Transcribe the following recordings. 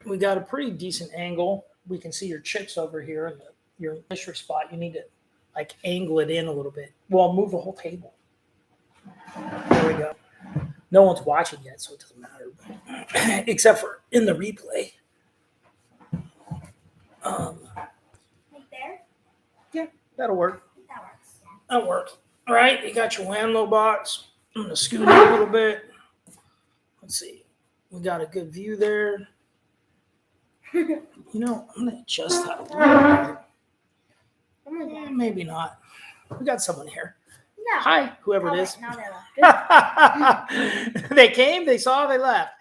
we got a pretty decent angle. We can see your chips over here and your fisher spot. You need to like angle it in a little bit. Well, move the whole table. There we go. No one's watching yet, so it doesn't matter. Except for in the replay. Like there? Yeah, that'll work. That works. Yeah. That works. All right, you got your Wamlo box. I'm going to scoot it a little bit. Let's see. We got a good view there. You know, I'm going to adjust that a little bit. Oh my God. Maybe not. We got someone here. No. Hi, whoever it is. Now they left. They came, they saw, they left.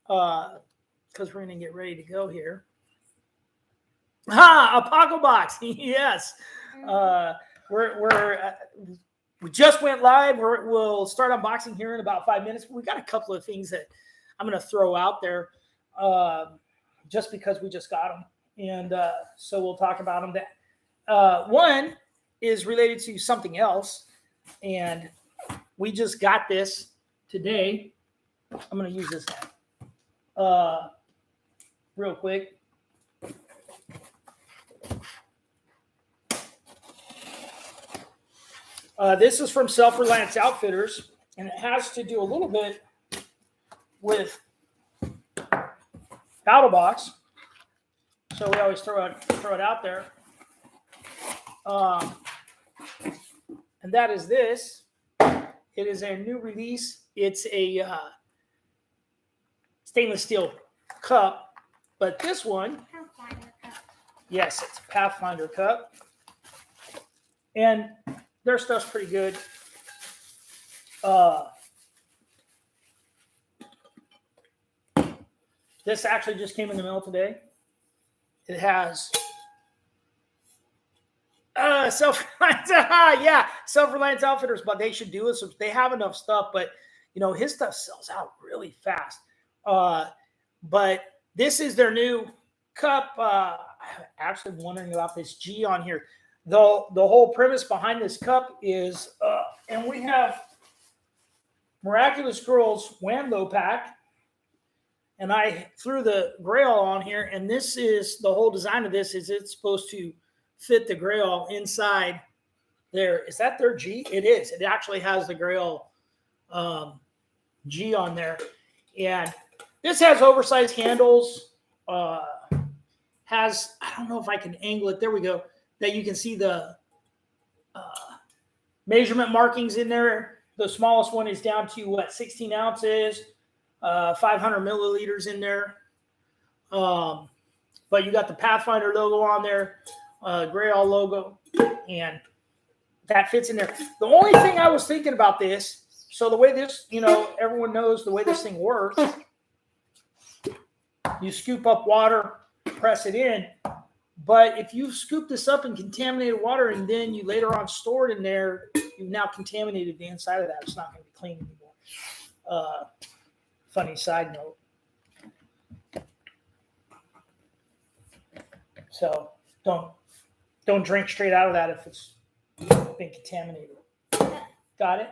Because we're going to get ready to go here. Apocabox. Yes. We just went live. We'll start unboxing here in about 5 minutes. We got a couple of things that I'm going to throw out there just because we just got them. And so we'll talk about them. One is related to something else. And we just got this today. I'm going to use this real quick. This is from Self-Reliance Outfitters, and it has to do a little bit with Paddlebox. So we always throw it out there. And that is this. It is a new release. It's a stainless steel cup, but this one, Pathfinder Cup. yes, it's a Pathfinder Cup. And their stuff's pretty good. This actually just came in the mail today. It has Self-Reliance, Self-Reliance Outfitters, but they should do it. So they have enough stuff, but you know, his stuff sells out really fast. But this is their new cup. I'm actually wondering about this G on here. The whole premise behind this cup is, and we have Miraculous Girls Wamlo pack, and I threw the Grail on here, and this is the whole design of this is it's supposed to fit the Grail inside there. Is that their G? It is. It actually has the Grail G on there, and this has oversized handles. Has, I don't know if I can angle it. There we go. That you can see the measurement markings in there. The smallest one is down to 16 ounces, 500 milliliters in there. But you got the Pathfinder logo on there, Grail logo, and that fits in there. The only thing I was thinking about this, so the way this, you know, everyone knows the way this thing works. You scoop up water, press it in. But if you scoop this up in contaminated water and then you later on store it in there, you've now contaminated the inside of that. It's not going to be clean anymore. Funny side note. So don't drink straight out of that if it's been contaminated. Got it?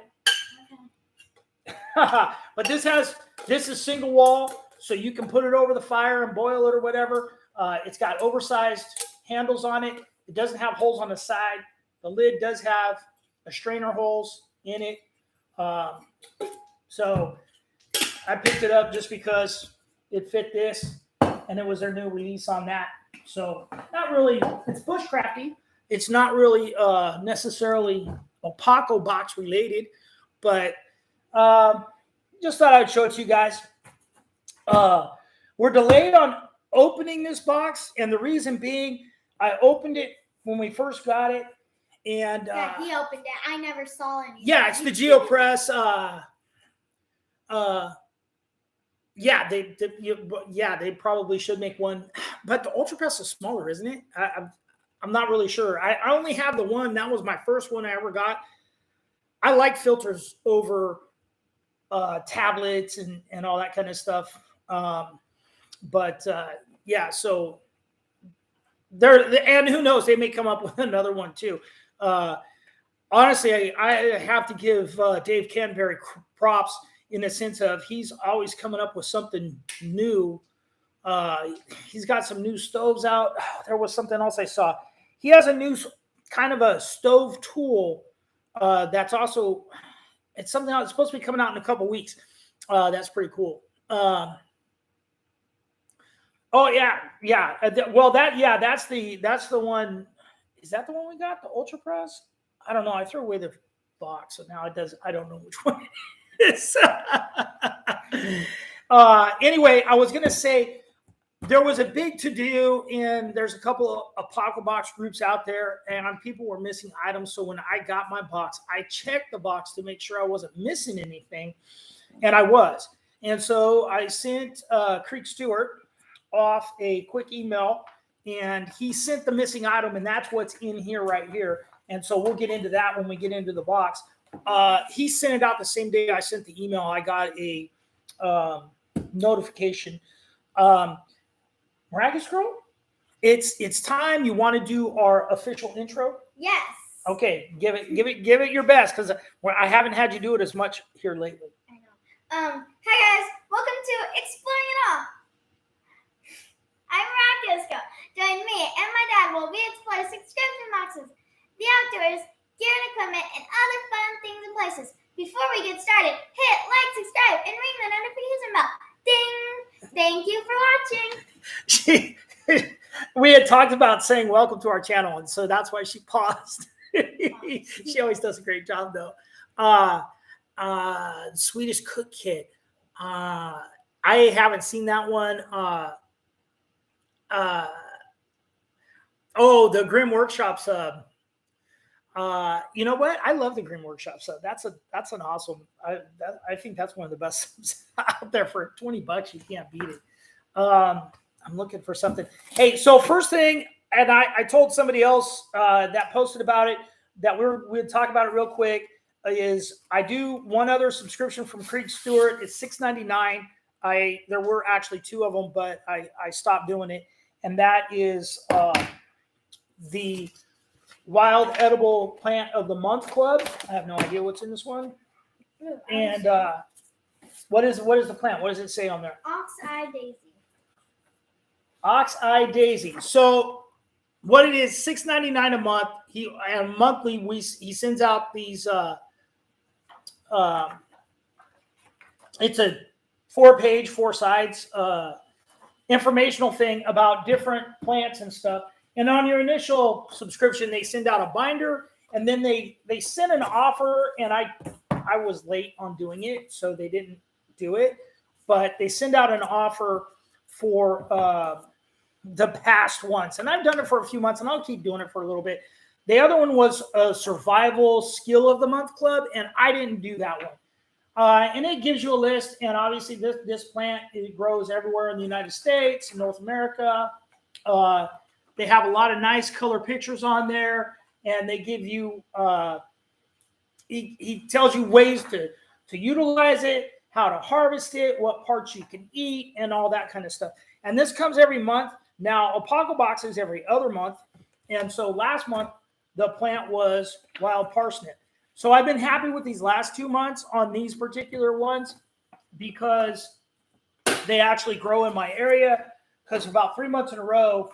Okay. But this is single wall, so you can put it over the fire and boil it or whatever. It's got oversized handles on it. It doesn't have holes on the side. The lid does have a strainer holes in it. So I picked it up just because it fit this, and it was their new release on that. So not really, it's bushcrafty. It's not really necessarily Apocabox related, but just thought I'd show it to you guys. We're delayed on opening this box, and the reason being, I opened it when we first got it, and yeah, he opened it. I never saw anything. Yeah, it's the GeoPress. They probably should make one, but the Ultra Press is smaller, isn't it? I'm not really sure. I only have the one. That was my first one I ever got. I like filters over tablets and all that kind of stuff. So and who knows, they may come up with another one too. Honestly, I have to give Dave Canberry props in the sense of he's always coming up with something new He's got some new stoves out. There was something else I saw. He has a new kind of a stove tool that's also, it's something that's supposed to be coming out in a couple weeks. That's pretty cool. Oh yeah. Well, that's the one. Is that the one we got? The Ultra Press? I don't know. I threw away the box, so now it does. I don't know which one it is. Anyway, I was gonna say there was a big to do, and there's a couple of Apocabox groups out there, and people were missing items. So when I got my box, I checked the box to make sure I wasn't missing anything, and I was. And so I sent Creek Stewart off a quick email, and he sent the missing item, and that's what's in here right here. And so we'll get into that when we get into the box. He sent it out the same day I sent the email. I got a notification. Miraculous Girl, it's time. You want to do our official intro? Yes. Okay, give it your best, because I haven't had you do it as much here lately. I know. Hi guys, welcome to Exploring It All. I'm Miraculous Girl. Join me and my dad while we explore subscription boxes, the outdoors, gear and equipment, and other fun things and places. Before we get started, hit like, subscribe, and ring the notification bell. Ding! Thank you for watching. We had talked about saying welcome to our channel, and so that's why she paused. She always does a great job, though. Swedish Cook Kit. I haven't seen that one. The Grim Workshop sub. You know what? I love the Grim Workshop sub. That's an awesome. I think that's one of the best subs out there. For $20, you can't beat it. I'm looking for something. Hey, so first thing, and I told somebody else that posted about it that we'd talk about it real quick, is I do one other subscription from Creek Stewart. It's $6.99. There were actually two of them, but I stopped doing it, and that is the Wild Edible Plant of the Month Club. I have no idea what's in this one. And what is the plant? What does it say on there? Ox-eye daisy. Ox-eye daisy. So what it is, $6.99 a month. And monthly he sends out these. It's a 4-page, 4 sides informational thing about different plants and stuff. And on your initial subscription, they send out a binder, and then they sent an offer, and I was late on doing it, so they didn't do it. But they send out an offer for the past ones, and I've done it for a few months, and I'll keep doing it for a little bit. The other one was a Survival Skill of the Month Club, and I didn't do that one. And it gives you a list, and obviously this plant, it grows everywhere in the United States, North America. They have a lot of nice color pictures on there, and they give you, he tells you ways to utilize it, how to harvest it, what parts you can eat, and all that kind of stuff. And this comes every month. Now, Apocabox is every other month. And so last month, the plant was wild parsnip. So I've been happy with these last 2 months on these particular ones because they actually grow in my area. Because about 3 months in a row,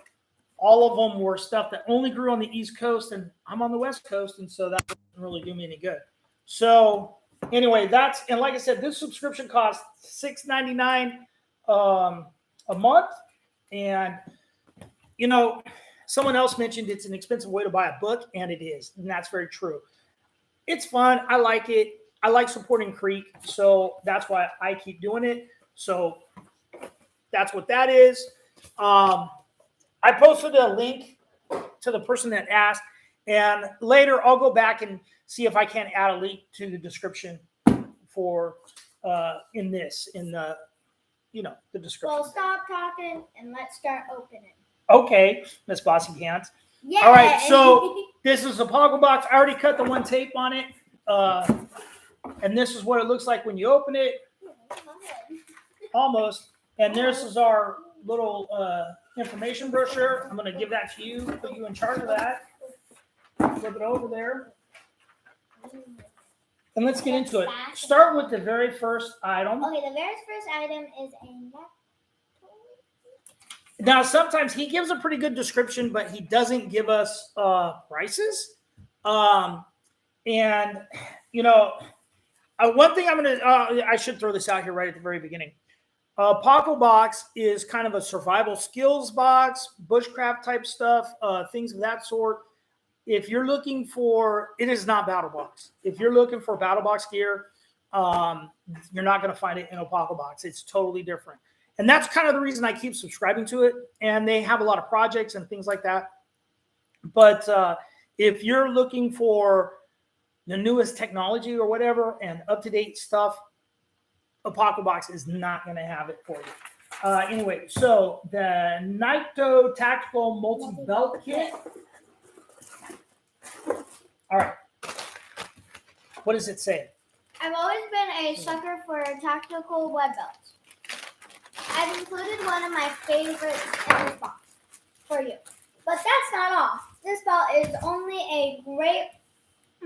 all of them were stuff that only grew on the East Coast, and I'm on the West Coast, and so that didn't really do me any good. So anyway, and like I said, this subscription costs $6.99 a month. And, someone else mentioned it's an expensive way to buy a book, and it is, and that's very true. It's fun. I like it. I like supporting Creek, so that's why I keep doing it. So that's what that is. I posted a link to the person that asked, and later I'll go back and see if I can add a link to the description for the description. Well, stop talking and let's start opening. Okay, Miss Bossy Pants. Yeah. All right, so this is a Apocabox. I already cut the one tape on it, and this is what it looks like when you open it. Almost. And this is our little information brochure. I'm going to give that to you, put you in charge of that. Flip it over there. And let's get into it. Start with the very first item. Okay, the very first item is a nectar. Now, sometimes he gives a pretty good description, but he doesn't give us prices. And, you know, one thing I should throw this out here right at the very beginning. Apocabox is kind of a survival skills box, bushcraft type stuff, things of that sort. If you're looking for, it is not BattleBox. If you're looking for BattleBox gear, you're not going to find it in Apocabox. It's totally different. And that's kind of the reason I keep subscribing to it. And they have a lot of projects and things like that. But if you're looking for the newest technology or whatever and up-to-date stuff, Apocabox is not going to have it for you. Anyway, so the Niko Tactical Multi-Belt Kit. All right. What does it say? I've always been a sucker for tactical web belts. I've included one of my favorites in this box for you. But that's not all. This belt is only a great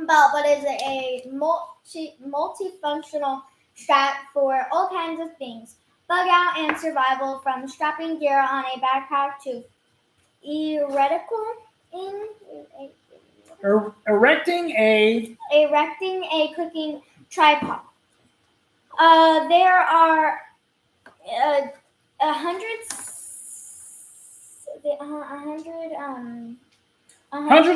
belt, but is a multifunctional strap for all kinds of things. Bug out and survival, from strapping gear on a backpack to Erecting a cooking tripod. There are hundreds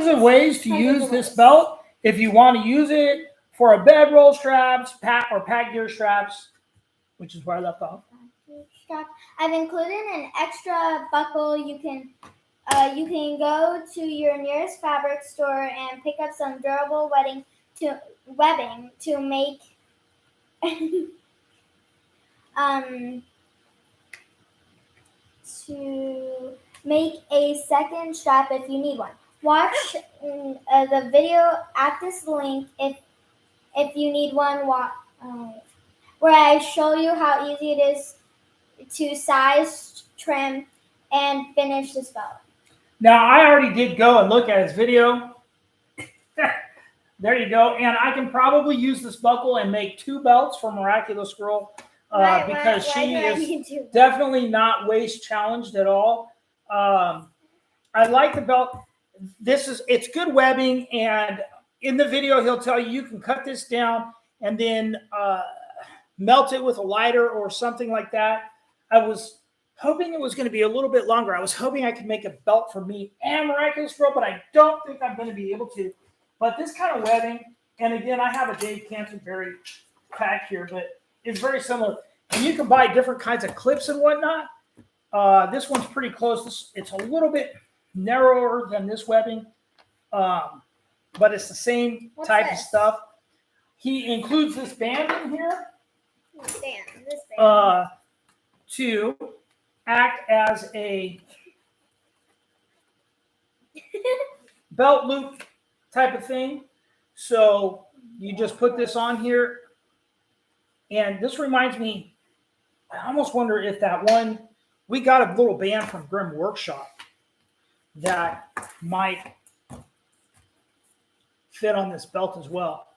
of ways to use this belt. If you want to use it for a bedroll straps, pack gear straps, which is where I left off. I've included an extra buckle. You can go to your nearest fabric store and pick up some durable webbing to make a second strap if you need one. Watch the video at this link if you need one, where I show you how easy it is to size, trim, and finish this belt. Now, I already did go and look at his video. There you go. And I can probably use this buckle and make 2 belts for Miraculous Girl because she is definitely not waist challenged at all. I like the belt. It's good webbing, and in the video he'll tell you can cut this down and then melt it with a lighter or something like that. I was hoping it was going to be a little bit longer. I was hoping I could make a belt for me and Miraculous Girl, but I don't think I'm going to be able to. But this kind of webbing, and again, I have a Dave Canterbury pack here, but it's very similar. And you can buy different kinds of clips and whatnot. This one's pretty close. It's a little bit narrower than this webbing, but it's the same type of stuff. He includes this band in here to act as a belt loop type of thing. So you just put this on here, and this reminds me, I almost wonder if that one, we got a little band from Grim Workshop that might fit on this belt as well.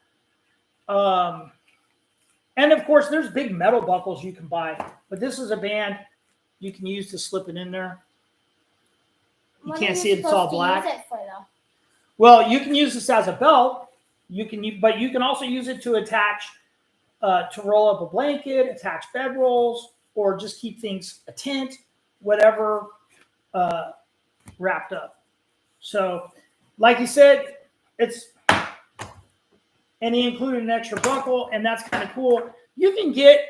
And of course, there's big metal buckles you can buy, but this is a band you can use to slip it in there. You can't see it; it's all black. Well, you can use this as a belt. But you can also use it to attach, to roll up a blanket, attach bedrolls, or just keep things, a tent, whatever, wrapped up. So, like you said, and he included an extra buckle, and that's kind of cool. You can get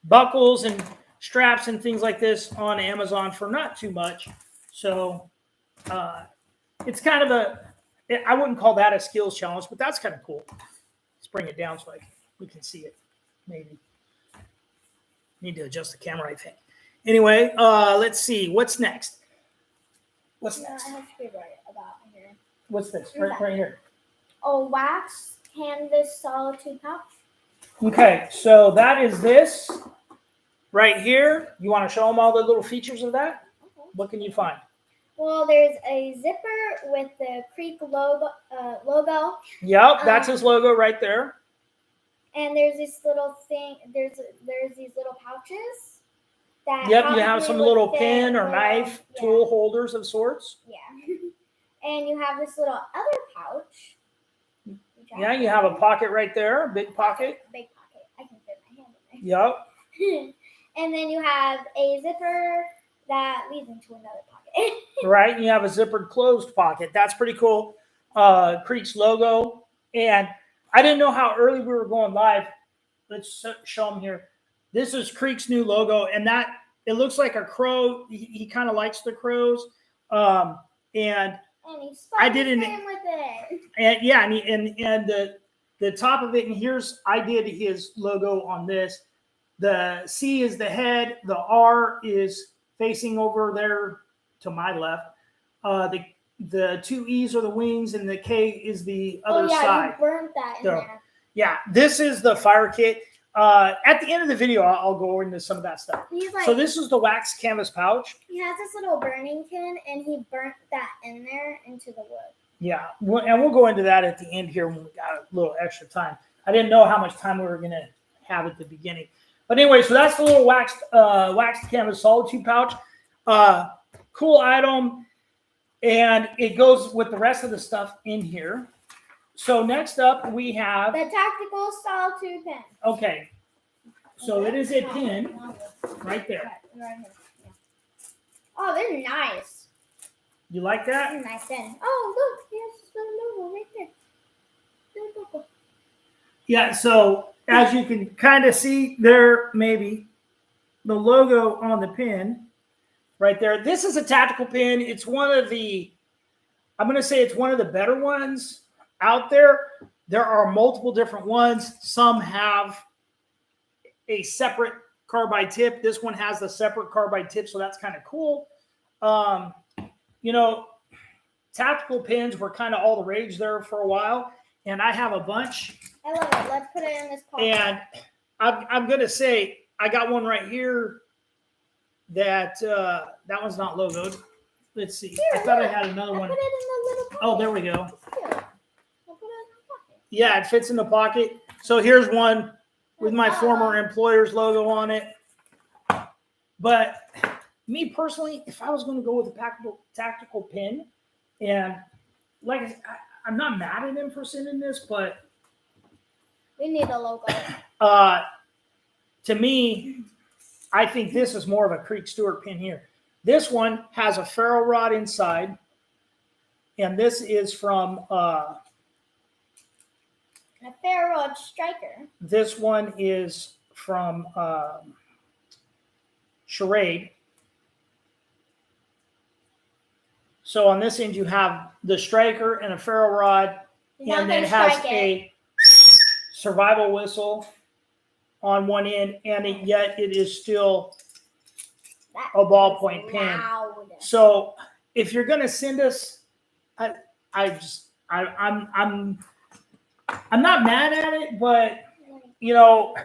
buckles and straps and things like this on Amazon for not too much. So it's kind of I wouldn't call that a skills challenge, but that's kind of cool. Let's bring it down so we can see it. Maybe need to adjust the camera, I think. Anyway, let's see. What's next? What's next? I have to be right about here. What's this? Right here. Oh, wax canvas Solitude pouch. Okay, so that is this right here. You want to show them all the little features of that? Okay. What can you find? Well, there's a zipper with the Creek logo. Yep, that's his logo right there. And there's this little thing. There's these little pouches that. Yep, you have probably some would little fit pin or little- knife yeah. tool holders of sorts. Yeah. And you have this little other pouch. Yeah, you have a pocket right there, a big pocket. Big pocket. I can fit my hand in there. Yep. And then you have a zipper that leads into another pocket. Right, and you have a zippered closed pocket. That's pretty cool. Creek's logo. And I didn't know how early we were going live. Let's show them here. This is Creek's new logo, and that it looks like a crow. He kind of likes the crows. And I did his name with it. And yeah, and the top of it, and I did his logo on this. The C is the head, the R is facing over there to my left. The two E's are the wings, and the K is the other side. You burnt that in there. Yeah, this is the fire kit. At the end of the video, I'll go into some of that stuff. So this is the wax canvas pouch. He has this little burning tin, and he burnt that in there into the wood. Yeah, and we'll go into that at the end here when we got a little extra time. I didn't know how much time we were going to have at the beginning. But anyway, so that's the little waxed canvas Solitude pouch. Cool item, and it goes with the rest of the stuff in here. So next up, we have the tactical Solitude pin. Okay, so it is a pin right there. Right here. Yeah. Oh, they're nice. You like that? They're nice pin. Oh, look, here's the logo right there. The logo. Yeah. So as you can kind of see there, maybe the logo on the pin right there. This is a tactical pin. It's one of the, I'm going to say it's one of the better ones out there. There are multiple different ones. Some have a separate carbide tip. This one has the separate carbide tip, so that's kind of cool. You know, tactical pins were kind of all the rage there for a while, and I have a bunch. I love it. Let's put it in this pocket. And I'm going to say I got one right here that that one's not logoed. Let's see. Here, I thought I had another one. Put it in the little pocket. Oh, there we go. Here. I'll put it in the pocket. Yeah, it fits in the pocket. So here's one with my former employer's logo on it. But me personally, if I was going to go with a tactical pin, and like I said, I'm not mad at him for sending this, but we need a logo. To me, I think this is more of a Creek Stewart pin here. This one has a ferro rod inside, and this is from a ferro rod striker. This one is from Charade. So on this end, you have the striker and a ferro rod, and then it has a survival whistle on one end, and yet it is still a ballpoint pin. So if you're going to send us, I'm not mad at it, but you know,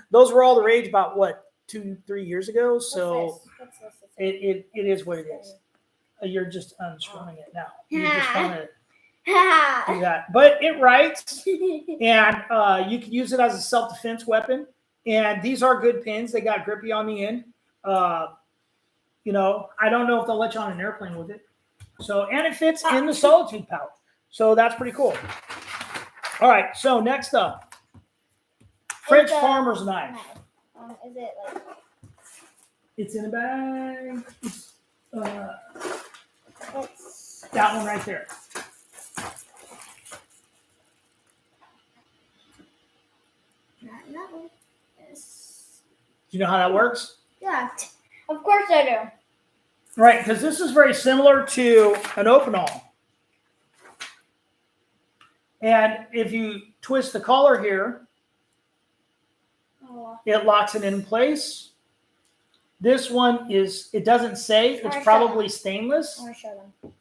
those were all the rage about what 2-3 years ago. So What's this? it is what it is. You're just unscrewing it now. You just want to do that, but it writes, and you can use it as a self-defense weapon. And these are good pins. They got grippy on the end. You know, I don't know if they'll let you on an airplane with it. So, and it fits in the Solitude pouch. So that's pretty cool. All right. So next up, French farmer's knife. Is it like? It's in a bag. It's that one right there. Not that one. Do you know how that works? Yeah, of course I do. Right, because this is very similar to an open all. And if you twist the collar here, it locks it in place. This one is, it doesn't say, it's probably stainless. I want to show them.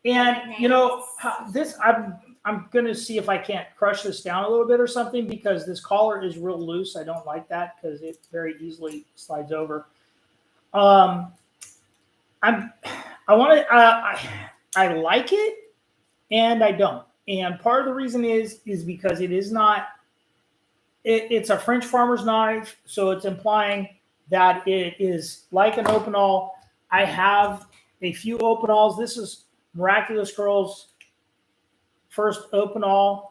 And you know, this I'm gonna see if I can't crush this down a little bit or something, because this collar is real loose. I don't like that because it very easily slides over. I like it, and I don't. And part of the reason is because it is not. It's a French farmer's knife, so it's implying that it is like an Opinel. I have a few Opinels. This is Miraculous Girls' first Opinel.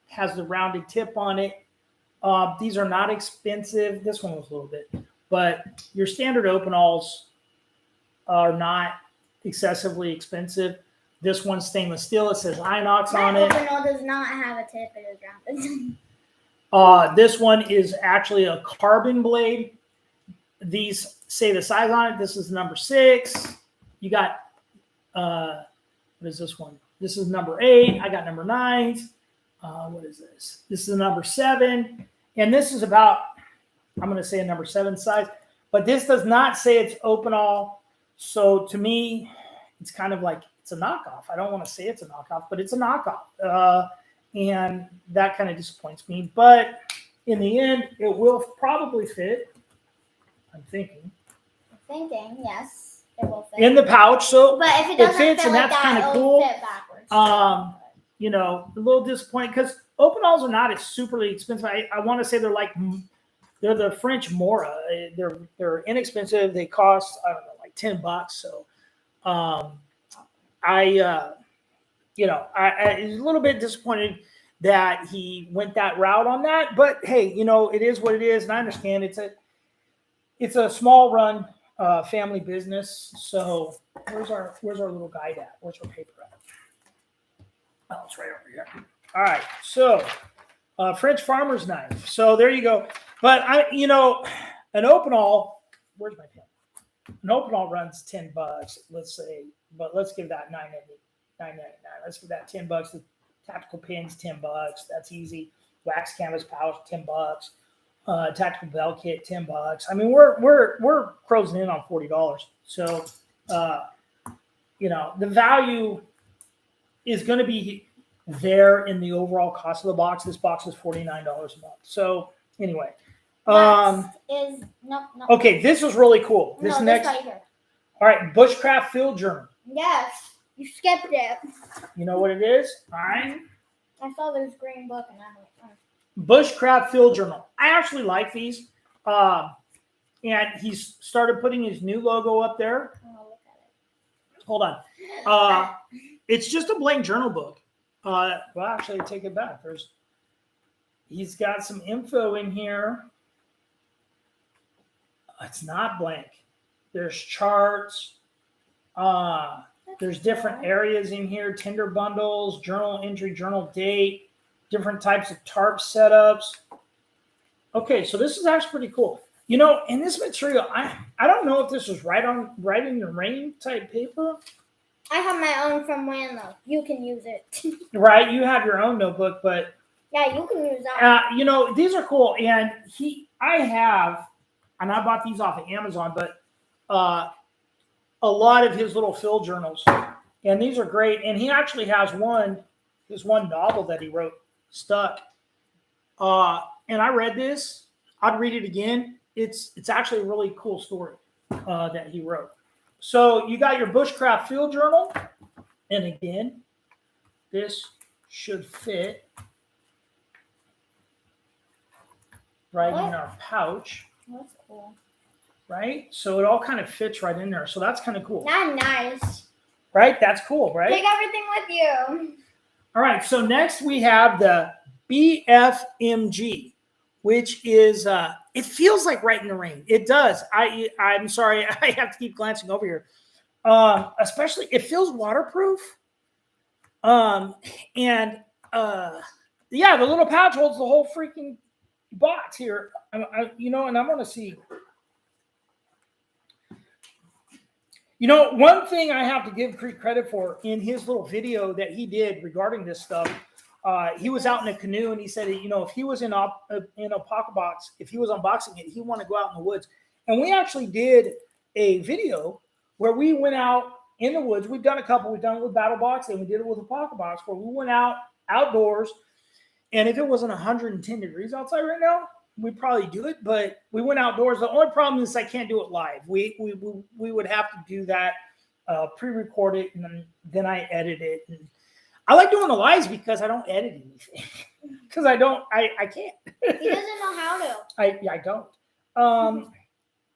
Has the rounded tip on it. These are not expensive. This one was a little bit, but your standard Opinels are not excessively expensive. This one's stainless steel. It says Inox on it. Opinel does not have a tip. It is rounded. This one is actually a carbon blade. These say the size on it. This is number 6. You got, what is this one? This is number 8. I got number 9. What is this? This is number 7. And this is about, I'm going to say a number 7 size. But this does not say it's Opinel. So to me, it's kind of like it's a knockoff. I don't want to say it's a knockoff, but it's a knockoff. And that kind of disappoints me. But in the end, it will probably fit. I'm thinking. Yes, it will fit. In the pouch. So but if it doesn't fits, fit and like that's that, kind of it'll cool. fit backwards. You know, a little disappointing because Opinels are not as superly expensive. I want to say they're the French Mora. They're inexpensive. They cost, I don't know, like $10. So I was a little bit disappointed that he went that route on that. But hey, you know, it is what it is, and I understand it's a small run family business. So where's our little guide at? Where's our paper at? Oh, it's right over here. All right, so French farmer's knife. So there you go. But an Opinel. Where's my pen? An Opinel runs $10. Let's say, but let's give that $9.99. Let's give that $10. The tactical pins, $10. That's easy. Wax canvas pouch, $10. Tactical bell kit, $10. I mean, we're closing in on $40. So, the value is going to be there in the overall cost of the box. This box is $49 a month. So anyway, okay, this is really cool. This next right here. All right, Bushcraft Field Journal. Yes, you skipped it. You know what it is? All right. I saw this green book and I went, Bushcraft Field Journal. I actually like these. And he's started putting his new logo up there. oh, look at it. Hold on. It's just a blank journal book. Well, actually, take it back. He's got some info in here. It's not blank. There's charts. There's different areas in here. Tinder bundles, journal entry, journal date, different types of tarp setups. Okay, so this is actually pretty cool. You know, in this material, I don't know if this is right in the rain type paper. I have my own from Wano. You can use it. Right, you have your own notebook, but yeah, you can use that. these are cool. And I bought these off of Amazon, but a lot of his little field journals, and these are great. And he actually has this one novel that he wrote stuck. And I read this. I'd read it again. It's actually a really cool story that he wrote. So you got your Bushcraft Field Journal, and again, this should fit right in our pouch. That's cool. Right? So it all kind of fits right in there. So that's kind of cool. That's nice. Right? That's cool, right? Take everything with you. All right. So next we have the BFMG, which is it feels like right in the rain. It does. I'm sorry, I have to keep glancing over here. Especially it feels waterproof. The little pouch holds the whole freaking box here. And I'm going to see. One thing I have to give Creek credit for in his little video that he did regarding this stuff, he was out in a canoe and he said, if he was in Apocabox, if he was unboxing it, he wanted to go out in the woods. And we actually did a video where we went out in the woods. We've done a couple. We've done it with BattleBox and we did it with Apocabox, where we went out outdoors. And if it wasn't 110 degrees outside right now, we'd probably do it. But we went outdoors. The only problem is I can't do it live. We would have to do that, pre-record it, and then I edit it. And I like doing the lives because I don't edit anything. Because I can't. He doesn't know how to. I don't.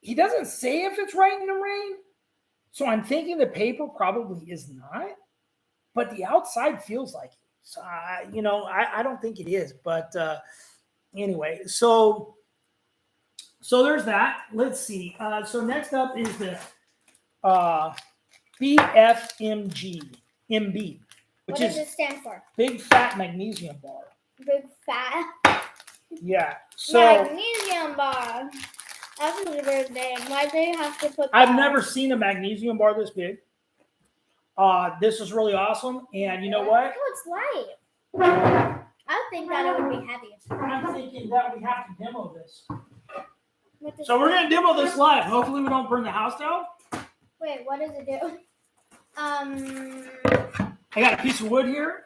He doesn't say if it's right in the rain. So I'm thinking the paper probably is not, but the outside feels like it. So, I don't think it is. But anyway, so there's that. Let's see. So next up is the BFMG MB, What which does is it stand for? Big Fat Magnesium Bar. Big Fat Yeah. So Magnesium Bar. That's a weird name. Why do you have to put that? I've never seen a magnesium bar this big. This is really awesome. And you know what? Oh, it's light. I think that it would be heavy. I'm thinking that we have to demo this. What does So we're going to demo this live. Hopefully we don't burn the house down. Wait, what does it do? I got a piece of wood here.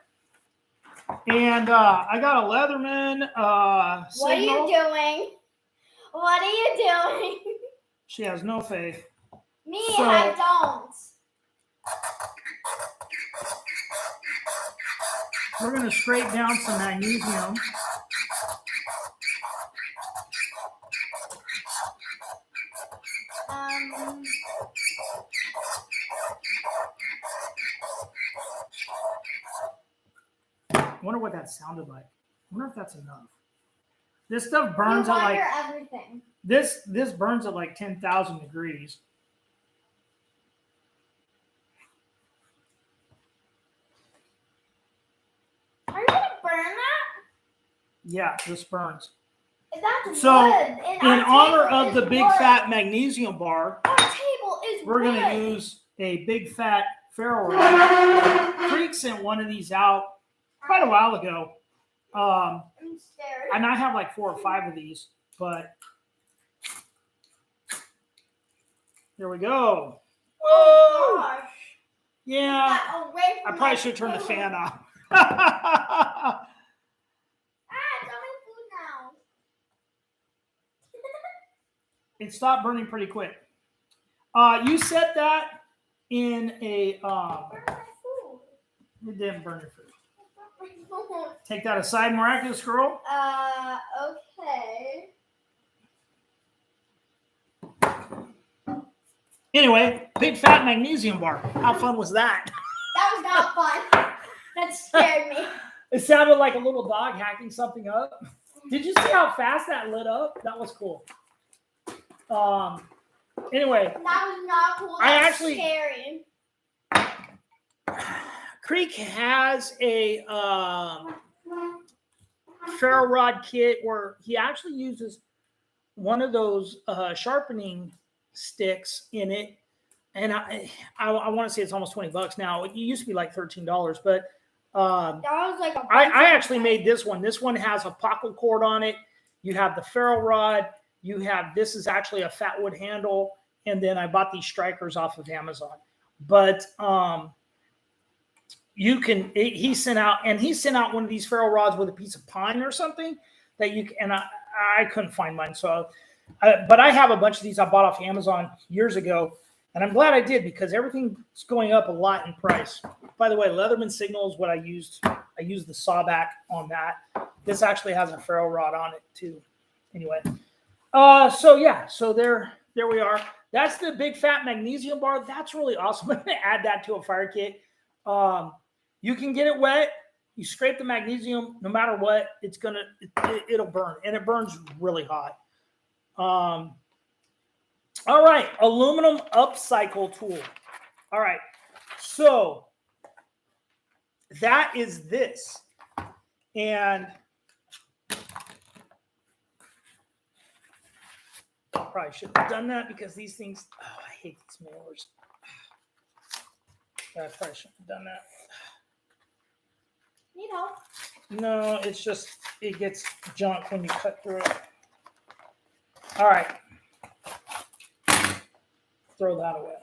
And I got a Leatherman What are you doing? What are you doing? She has no faith. Me, I don't. We're going to scrape down some magnesium. I wonder what that sounded like. I wonder if that's enough. This stuff burns at like everything. This burns at like 10,000 degrees. Are you gonna burn that? Yeah, this burns. That's So, wood. in honor of the Big Fat Magnesium Bar, our table is we're going to use a Big Fat ferro rod. Creek sent one of these out quite a while ago. I'm scared. And I have like 4 or 5 of these, but here we go. Oh gosh. Yeah, I probably should turn the fan off. It's on my food now. It stopped burning pretty quick. You set that in a. Burn my food. It didn't burn your food. My food. Take that aside, miraculous girl. Okay. Anyway, Big Fat Magnesium Bar. How fun was that? That was not fun. That scared me. It sounded like a little dog hacking something up. Did you see how fast that lit up? That was cool. Anyway. That was not cool. That was scary. Creek has a ferro rod kit where he actually uses one of those sharpening sticks in it. And I want to say it's almost $20 now. It used to be like $13, but that was like I actually made this one. This one has a pocket cord on it. You have the ferro rod. You have, this is actually a fat wood handle. And then I bought these strikers off of Amazon. But you can, he sent out one of these ferro rods with a piece of pine or something that you can, and I couldn't find mine. So, but I have a bunch of these I bought off Amazon years ago. And I'm glad I did because everything's going up a lot in price. By the way, Leatherman Signal is what I used. I used the sawback on that. This actually has a ferro rod on it too. Anyway, so yeah, so there we are. That's the Big Fat Magnesium Bar. That's really awesome. I'm going to add that to a fire kit. You can get it wet. You scrape the magnesium, no matter what, it'll burn, and it burns really hot. All right, aluminum upcycle tool. All right, so that is this. And I probably shouldn't have done that because these things, I hate these mailers. I probably shouldn't have done that. Need help? No, it's just, it gets junk when you cut through it. All right. Throw that away.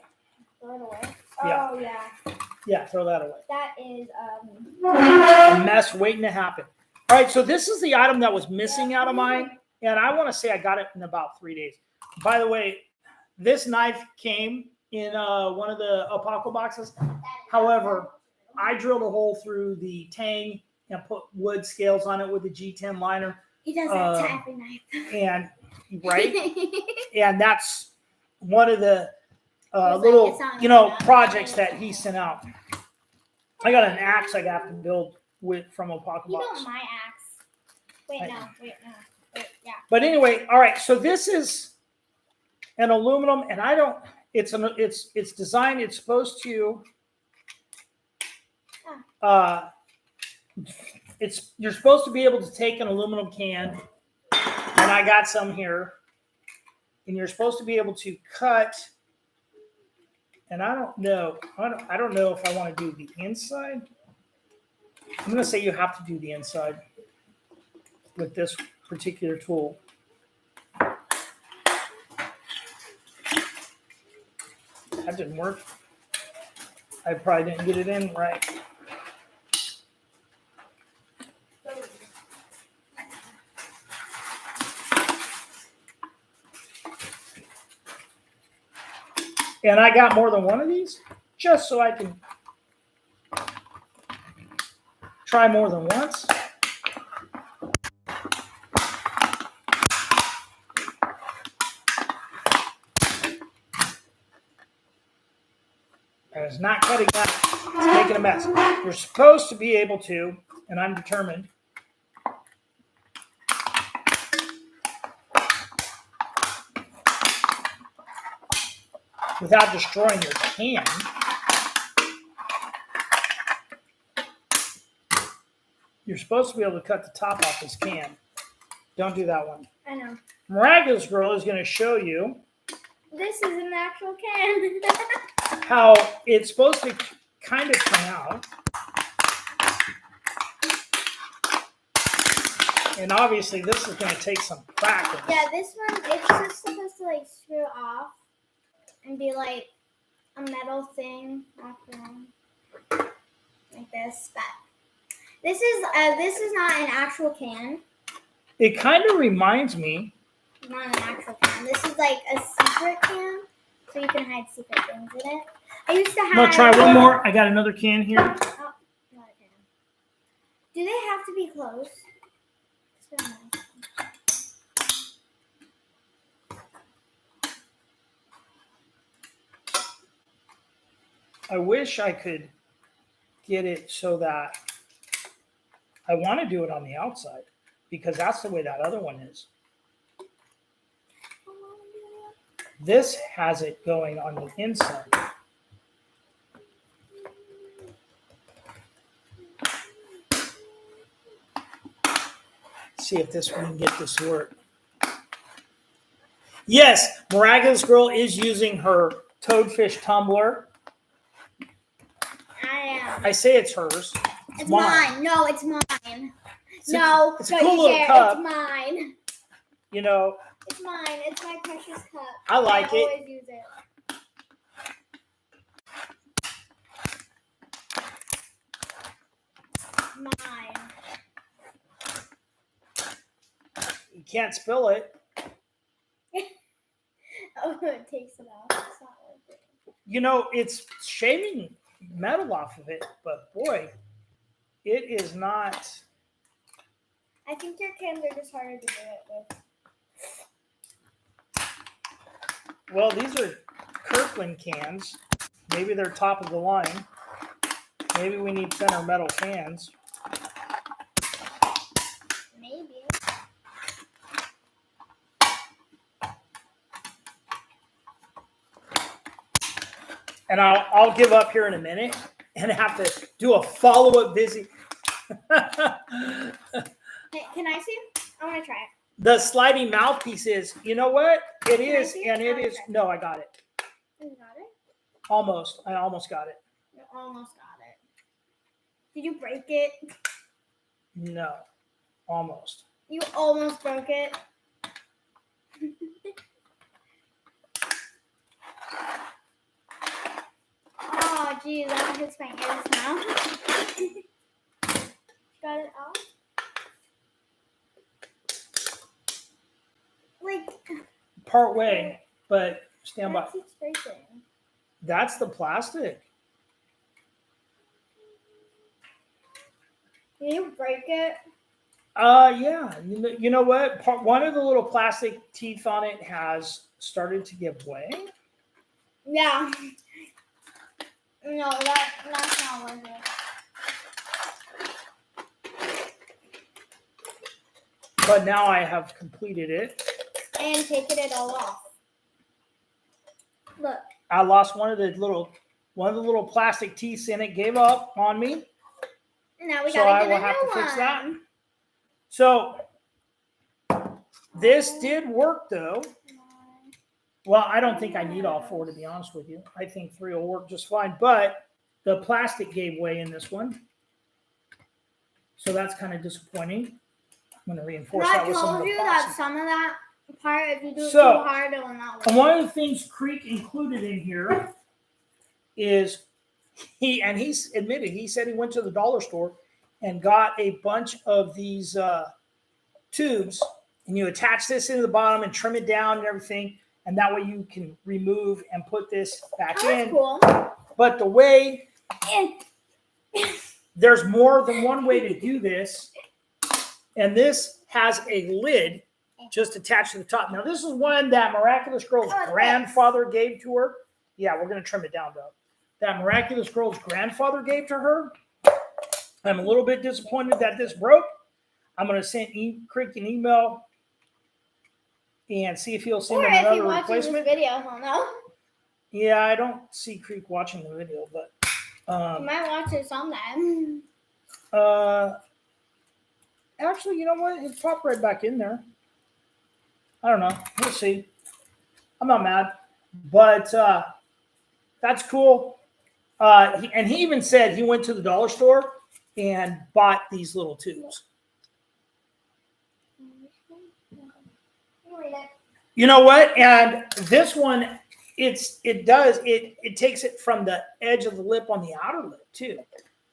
Throw it away? Yeah. Oh, yeah. Yeah, throw that away. That is a mess waiting to happen. All right, so this is the item that was missing out of mine, and I want to say I got it in about 3 days. By the way, this knife came in one of the Apocaboxes. However, I drilled a hole through the tang and put wood scales on it with a G10 liner. He does that to every knife. And right, and that's one of the Like, little projects enough. that he sent out. I got an axe I got to build from Apocabox. You don't my axe. Wait, no. Wait, yeah. But anyway, all right. So this is an aluminum, and it's designed. It's supposed to. You're supposed to be able to take an aluminum can, and I got some here, and you're supposed to be able to cut. And I don't know if I want to do the inside. I'm going to say you have to do the inside with this particular tool. That didn't work. I probably didn't get it in right. And I got more than one of these just so I can try more than once. And it's not cutting that. It's making a mess. You're supposed to be able to, and I'm determined, without destroying your can. You're supposed to be able to cut the top off this can. Don't do that one. I know. Miraculous Girl is going to show you. This is an actual can. How it's supposed to kind of come out. And obviously this is going to take some practice. Yeah, this one, it's just supposed to like screw off and be like a metal thing like this. But this is not an actual can. It kind of reminds me. Not an actual can. This is like a secret can, so you can hide secret things in it. I used to have. I'm gonna try one more. I got another can here. Oh, not a can. Do they have to be closed? I wish I could get it so that I want to do it on the outside because that's the way that other one is. This has it going on the inside. See if we can get this to work. Yes, Miraculous Girl is using her toadfish tumbler. I say it's hers. It's mine. No, it's mine. It's a cool little cup. It's mine. You know. It's mine. It's my precious cup. I like it. I always use it. Mine. You can't spill it. Oh, it takes it off. It's not working. You know, it's shaving metal off of it, but boy, it is not. I think your cans are just harder to do it with. Well, these are Kirkland cans. Maybe they're top of the line. Maybe we need thinner metal cans. Maybe. And I'll give up here in a minute and have to do a follow-up visit. Hey, can I see? I want to try it. The sliding mouthpiece is, you know what? It is, and it is. No, I got it. You got it? Almost. I almost got it. You almost got it. Did you break it? No, almost. You almost broke it. Oh, geez, that hurts my ears now. Got it out? Like, part way, but stand by. That keeps breaking. That's the plastic. Can you break it? Yeah. You know what? One of the little plastic teeth on it has started to give way. Yeah. No, that's not worth it. But now I have completed it. And taken it all off. Look. I lost one of the little plastic teeth in it, gave up on me. Now we So gotta I get will a have new to fix one. that. So this did work though. Well, I don't think I need all 4 to be honest with you. I think 3 will work just fine, but the plastic gave way in this one. So that's kind of disappointing. I'm going to reinforce that with some of I told the you plastic. that some of that part, if you do it too hard, it will not work. And one of the things Creek included in here is he's admitted, he said he went to the dollar store and got a bunch of these tubes, and you attach this into the bottom and trim it down and everything, and that way you can remove and put this back in. Cool. But the way there's more than one way to do this, and this has a lid just attached to the top. Now this is one that Miraculous Girl's grandfather gave to her. Yeah, we're going to trim it down though. That Miraculous Girl's grandfather gave to her. I'm a little bit disappointed that this broke. I'm going to send Creek an email and see if he'll send him another replacement. This video, he'll know. Yeah, I don't see Creek watching the video, but he might watch it sometime. Actually, you know what? It popped right back in there. I don't know. We'll see. I'm not mad, but that's cool. And he even said he went to the dollar store and bought these little tubes. You know what? And this one, it takes it from the edge of the lip on the outer lip too.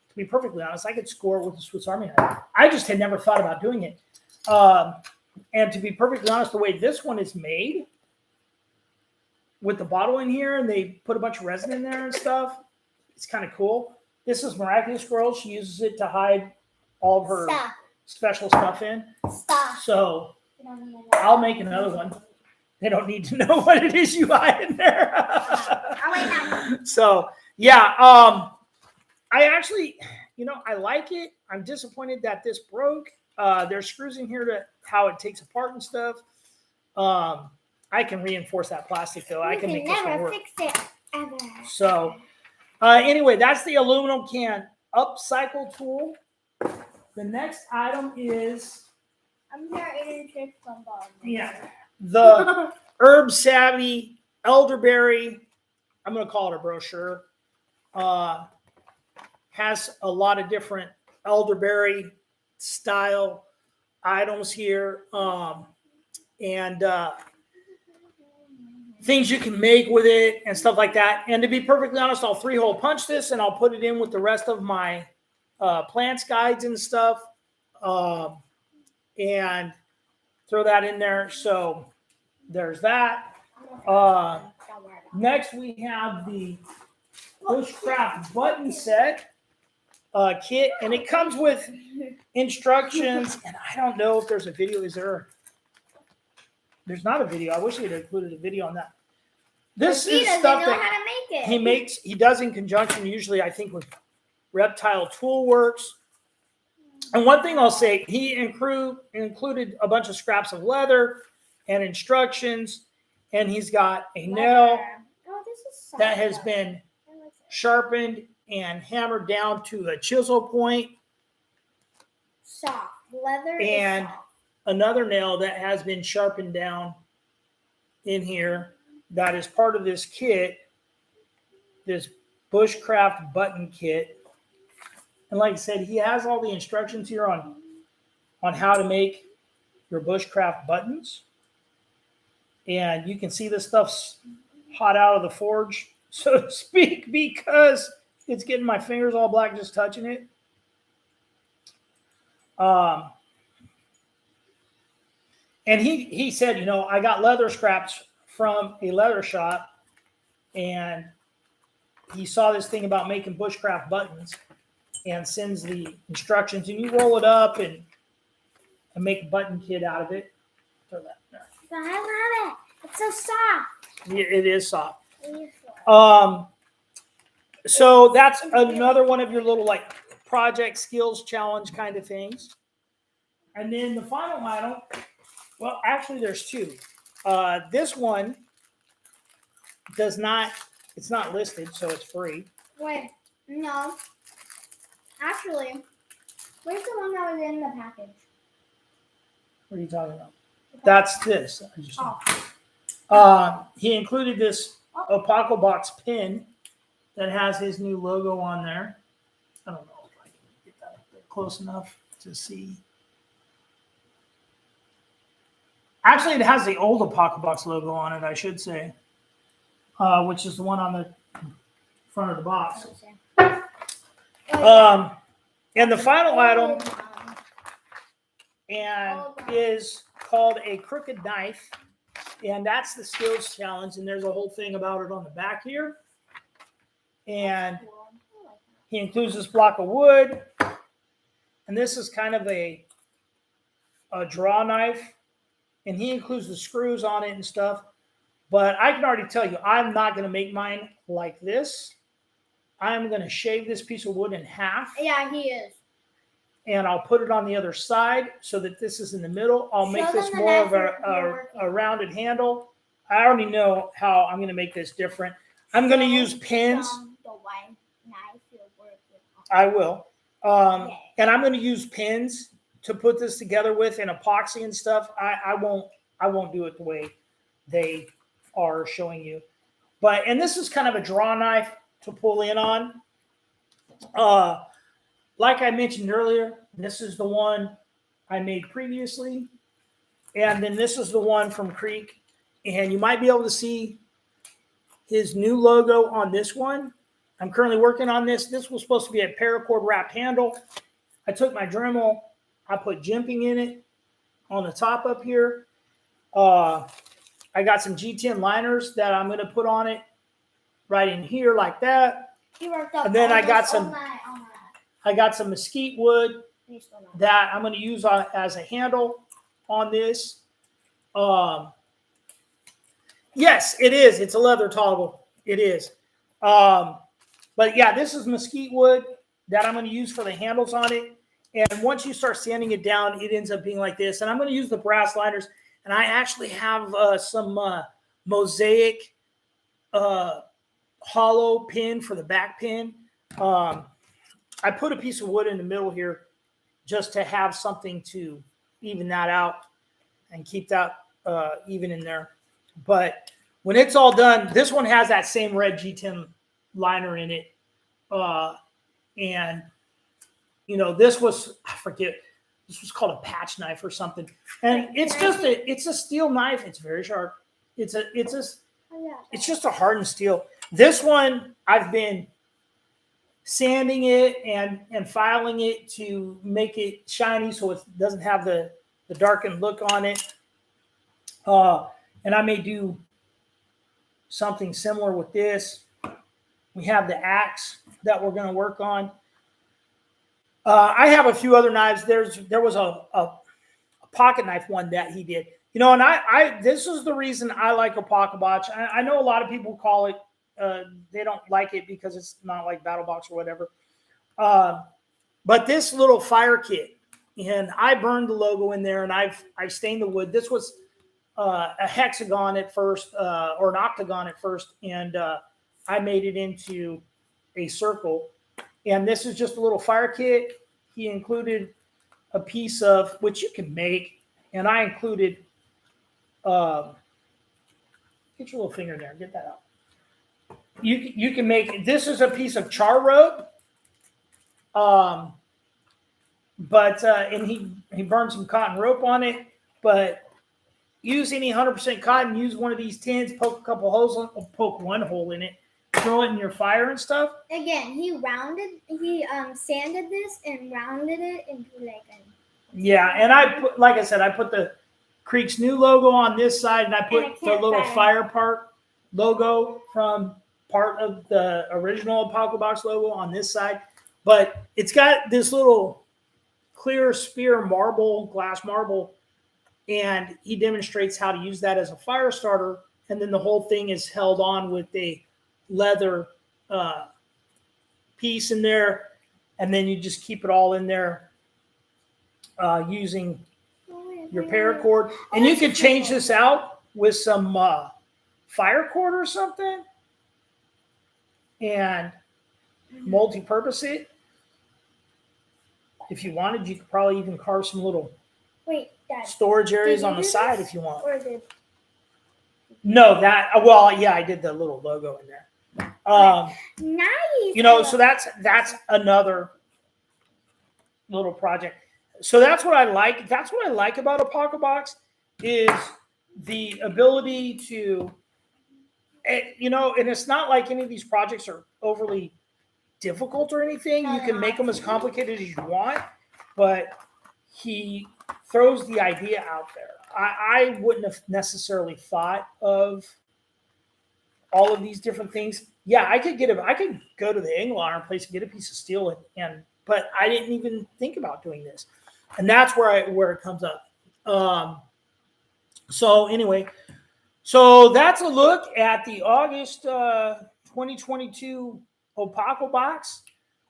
To be perfectly honest, I could score with the Swiss Army knife. I just had never thought about doing it. And to be perfectly honest, the way this one is made, with the bottle in here, and they put a bunch of resin in there and stuff, it's kind of cool. This is Miraculous Girl. She uses it to hide all of her special stuff in. So I'll make another one. They don't need to know what it is you hide in there. So yeah, I actually, I like it. I'm disappointed that this broke. There's screws in here to how it takes apart and stuff. I can reinforce that plastic though. I can make this one work. Fix it ever. So anyway, that's the aluminum can upcycle tool. The next item is the Herb Savvy Elderberry. I'm going to call it a brochure. Has a lot of different elderberry style items here, and things you can make with it and stuff like that. And to be perfectly honest, I'll 3-hole punch this and I'll put it in with the rest of my plants guides and stuff, and throw that in there. So there's that. Next we have the Bushcraft Button Set kit, and it comes with instructions, and I don't know if there's a video. There's not a video. I wish he had included a video on that. This is stuff that he makes. He does in conjunction, usually, I think, with Reptile Tool Works. And one thing I'll say, he included a bunch of scraps of leather and instructions, and he's got a nail that has been sharpened and hammered down to a chisel point. Soft. Leather and is soft. Another nail that has been sharpened down in here that is part of this kit, this Bushcraft Button Kit. And like I said, he has all the instructions here on how to make your Bushcraft buttons. And you can see this stuff's hot out of the forge, so to speak, because it's getting my fingers all black just touching it. And he said, I got leather scraps from a leather shop, and he saw this thing about making Bushcraft buttons, and sends the instructions, and you roll it up and make a button kit out of it. Throw that there. But I love it. It's so soft. It is soft. So that's another one of your little like project skills challenge kind of things. And then the final item, well, actually there's two. This one does not, it's not listed, so it's free. Wait, no. Actually, where's the one that was in the package? What are you talking about? That's this. He included this Apocabox pin that has his new logo on there. I don't know if I can get that up there close enough to see. Actually, it has the old Apocabox logo on it, I should say, which is the one on the front of the box. And the final item is called a crooked knife, and that's the skills challenge. And there's a whole thing about it on the back here. And he includes this block of wood, and this is kind of a draw knife, and he includes the screws on it and stuff. But I can already tell you, I'm not going to make mine like this. I'm going to shave this piece of wood in half. Yeah, he is. And I'll put it on the other side so that this is in the middle. I'll make this more of a rounded handle. I already know how I'm going to make this different. I'm going to use pins. I will. And I'm going to use pins to put this together with, and epoxy and stuff. I won't do it the way they are showing you. And this is kind of a draw knife to pull in on. Like I mentioned earlier, this is the one I made previously. And then this is the one from Creek. And you might be able to see his new logo on this one. I'm currently working on this. This was supposed to be a paracord wrapped handle. I took my Dremel. I put jimping in it on the top up here. I got some G10 liners that I'm going to put on it right in here like that. And then I got some mesquite wood that I'm going to use as a handle on this. Yes, it is. It's a leather toggle. It is. But yeah, this is mesquite wood that I'm going to use for the handles on it. And once you start sanding it down, it ends up being like this. And I'm going to use the brass liners. And I actually have some mosaic hollow pin for the back pin. I put a piece of wood in the middle here just to have something to even that out and keep that even in there. But when it's all done, this one has that same red G10 liner in it. And, you know, this was, I forget, this was called a patch knife or something. And it's a steel knife. It's very sharp. It's just a hardened steel. This one, I've been sanding it and filing it to make it shiny so it doesn't have the darkened look on it. And I may do something similar with this. We have the axe that we're going to work on. I have a few other knives. There was a pocket knife one that he did. You know, and I this is the reason I like Apocabox. I know a lot of people call it, they don't like it because it's not like BattleBox or whatever. But this little fire kit, and I burned the logo in there, and I've stained the wood. This was a hexagon at first, or an octagon at first, and I made it into a circle. And this is just a little fire kit. He included a piece of, which you can make, and I included, get your little finger there, get that out. You can make, this is a piece of char rope. And he burned some cotton rope on it, but use any 100% cotton, use one of these tins, poke a couple holes, poke one hole in it, throw it in your fire and stuff. Again, he sanded this and rounded it into like a... Yeah, and I put, like I said, I put the Creek's new logo on this side, and I put the little fire part logo from part of the original Apocabox logo on this side. but it's got this little clear spear glass marble, and he demonstrates how to use that as a fire starter. And then the whole thing is held on with a leather piece in there, and then you just keep it all in there using your paracord. And you could change this out with some fire cord or something and multi-purpose it. If you wanted, you could probably even carve some little storage areas on the side if you want. No, I did the little logo in there. Nice. So that's another little project. So that's what I like. That's what I like about Apocabox is the ability to, and it's not like any of these projects are overly difficult or anything. You can make them as complicated as you want, but he throws the idea out there. I wouldn't have necessarily thought of all of these different things. Yeah, I could go to the angle iron place and get a piece of steel but I didn't even think about doing this. And that's where it comes up. So anyway, that's a look at the August 2022 Apocabox.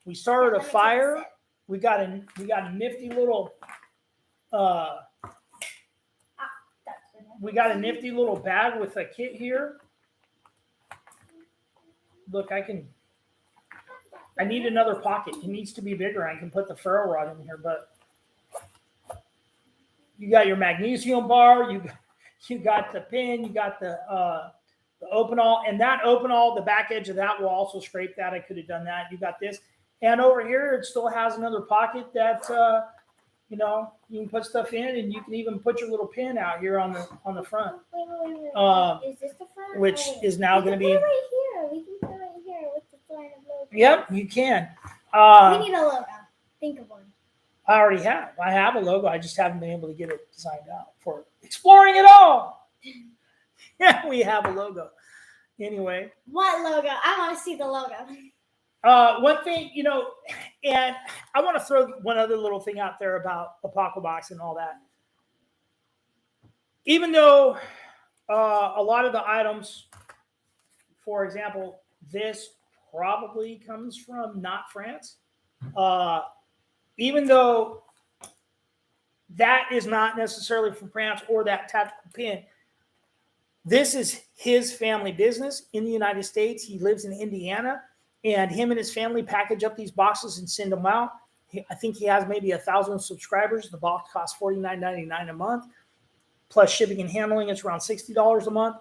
We started a fire. We got a nifty little bag with a kit here. Look, I need another pocket. It needs to be bigger. I can put the ferro rod in here, but you got your magnesium bar. You got the pin. You got the open all, and that open all, the back edge of that will also scrape that. I could have done that. You got this, and over here it still has another pocket that you can put stuff in, and you can even put your little pin out here on the front. Wait. Is this the front? Which is now going to be right here. We can put it right here with the line of logo. Yep, you can. We need a logo. Think of one. I already have. I have a logo. I just haven't been able to get it designed out for exploring it all. Yeah, we have a logo. Anyway. What logo? I want to see the logo. One thing, and I want to throw one other little thing out there about Apocabox and all that. Even though a lot of the items, for example, this probably comes from not France. Even though that is not necessarily from France or that tactical pin, this is his family business in the United States. He lives in Indiana, and him and his family package up these boxes and send them out. I think he has maybe 1,000 subscribers. The box costs $49.99 a month. Plus shipping and handling, it's around $60 a month.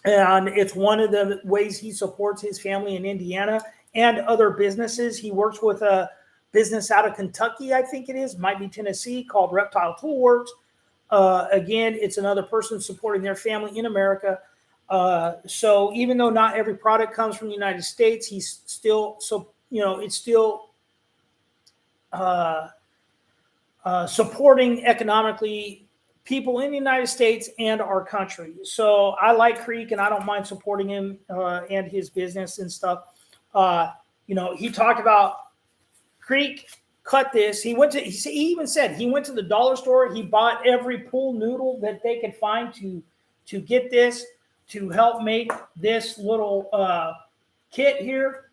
And it's one of the ways he supports his family in Indiana and other businesses. He works with a business out of Kentucky, I think it is, might be Tennessee, called Reptile Toolworks. Again, it's another person supporting their family in America. So even though not every product comes from the United States, he's still, it's still supporting economically people in the United States and our country. So I like Creek, and I don't mind supporting him and his business and stuff. He talked about Creek cut this. He even said he went to the dollar store. He bought every pool noodle that they could find to get this, to help make this little kit here.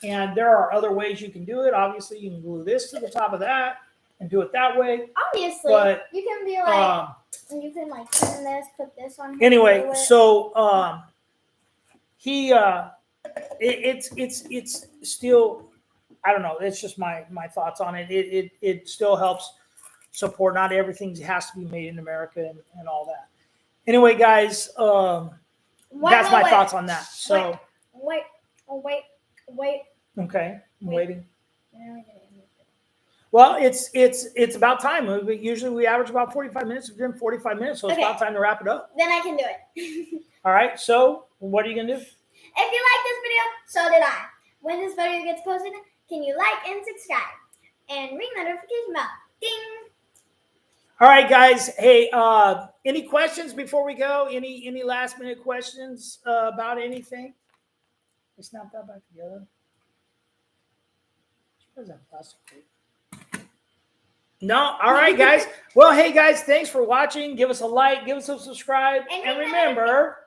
And there are other ways you can do it. Obviously, you can glue this to the top of that and do it that way. Obviously, but you can be like, you can like turn this, put this on here. Anyway, so it's still, I don't know. It's just my thoughts on it. It still helps support. Not everything has to be made in America and all that. Anyway, guys, that's my thoughts on that. So wait. Okay, I'm waiting. Well, it's about time. Usually we average about 45 minutes. We're doing 45 minutes, so it's about time to wrap it up. Then I can do it. All right. So what are you gonna do? If you like this video, so did I. When this video gets posted, can you like and subscribe and ring the notification bell? Ding. All right, guys. Hey, any questions before we go? Any last minute questions about anything? Snap that back together. What is that plastic tape? No. All right, guys. Well, hey, guys, thanks for watching. Give us a like, give us a subscribe, and remember,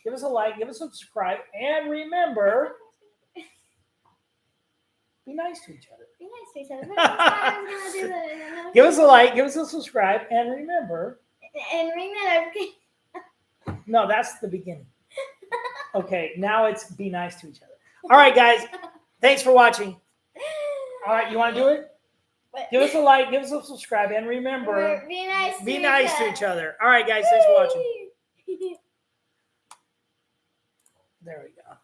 give us a like, give us a subscribe, and remember, be nice to each other. Be nice to each other. I was gonna do that. Give us a like, give us a subscribe, and remember. And ring that notification. No, that's the beginning. Okay, now it's be nice to each other. All right, guys. Thanks for watching. All right, you want to do it? What? Give us a like, give us a subscribe, and remember, be nice to each other. All right, guys. Thanks for watching. There we go.